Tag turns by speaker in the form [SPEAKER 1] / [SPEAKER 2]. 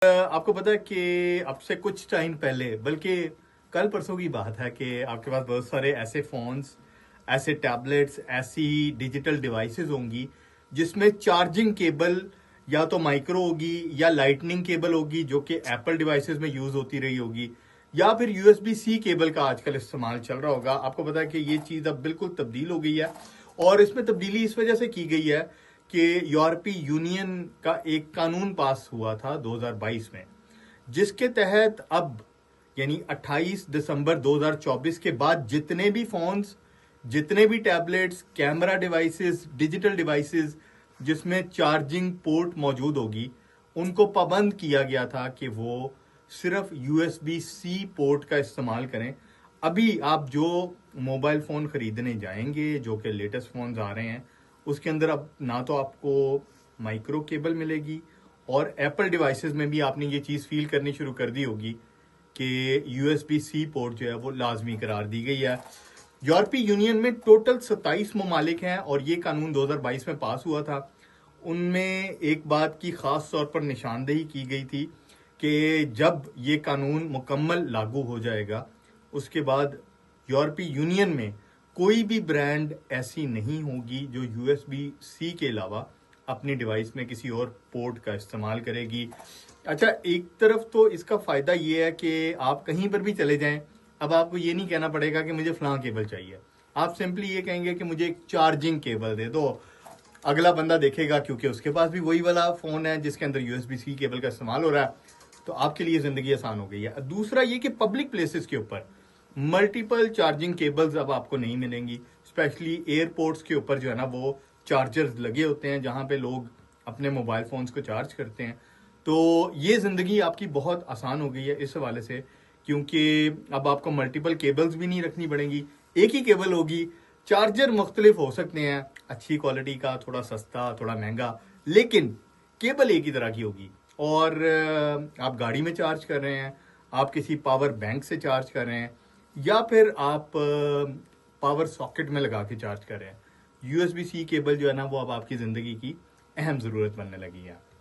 [SPEAKER 1] आपको पता है कि अब से कुछ टाइम पहले, बल्कि कल परसों की बात है कि आपके पास बहुत सारे ऐसे फोन्स, ऐसे टैबलेट्स, ऐसी डिजिटल डिवाइसेस होंगी जिसमें चार्जिंग केबल या तो माइक्रो होगी या लाइटनिंग केबल होगी, जो कि एप्पल डिवाइसेस में यूज होती रही होगी, या फिर यूएसबी सी केबल का आजकल इस्तेमाल चल रहा होगा। आपको पता है कि ये चीज अब बिल्कुल तब्दील हो गई है, और इसमें तब्दीली इस वजह से की गई है कि यूरोपीय यूनियन का एक कानून पास हुआ था 2022 में, जिसके तहत अब यानी 28 दिसंबर 2024 के बाद जितने भी फोन्स, जितने भी tablets, camera devices, digital devices जिसमें चार्जिंग पोर्ट मौजूद होगी, उनको पाबंद किया गया था कि वो सिर्फ यूएसबी सी पोर्ट का इस्तेमाल करें। अभी आप जो मोबाइल फोन खरीदने जाएंगे, जो कि लेटेस्ट फोन्स आ रहे हैं, उसके अंदर अब ना तो आपको माइक्रो केबल मिलेगी, और एप्पल डिवाइसेस में भी आपने ये चीज़ फील करनी शुरू कर दी होगी कि यूएसबी सी पोर्ट जो है वो लाजमी करार दी गई है। यूरोपीय यूनियन में टोटल 27 ममालिक हैं और ये कानून 2022 में पास हुआ था। उनमें एक बात की खास तौर पर निशानदेही की गई थी कि जब ये कानून मुकम्मल लागू हो जाएगा, उसके बाद यूरोपीय यूनियन में कोई भी ब्रांड ऐसी नहीं होगी जो यूएसबी सी के अलावा अपनी डिवाइस में किसी और पोर्ट का इस्तेमाल करेगी। अच्छा, एक तरफ तो इसका फायदा ये है कि आप कहीं पर भी चले जाएं, अब आपको ये नहीं कहना पड़ेगा कि मुझे फलां केबल चाहिए। आप सिंपली ये कहेंगे कि मुझे एक चार्जिंग केबल दे दो, अगला बंदा देखेगा क्योंकि उसके पास भी वही वाला फोन है जिसके अंदर यूएसबी सी केबल का इस्तेमाल हो रहा है, तो आपके लिए जिंदगी आसान हो गई है। दूसरा ये कि पब्लिक प्लेसेस के ऊपर मल्टीपल चार्जिंग केबल्स अब आपको नहीं मिलेंगी, स्पेशली एयरपोर्ट्स के ऊपर जो है ना वो चार्जर्स लगे होते हैं जहां पे लोग अपने मोबाइल फोन्स को चार्ज करते हैं। तो ये जिंदगी आपकी बहुत आसान हो गई है इस हवाले से, क्योंकि अब आपको मल्टीपल केबल्स भी नहीं रखनी पड़ेंगी, एक ही केबल होगी। चार्जर मुख्तलिफ हो सकते हैं, अच्छी क्वालिटी का, थोड़ा सस्ता, थोड़ा महंगा, लेकिन केबल एक ही तरह की होगी। और आप गाड़ी में चार्ज कर रहे हैं, आप किसी पावर बैंक से चार्ज कर रहे हैं, या फिर आप पावर सॉकेट में लगा के चार्ज कर रहे हैं, यूएसबी सी केबल जो है ना वो अब आपकी जिंदगी की अहम जरूरत बनने लगी है।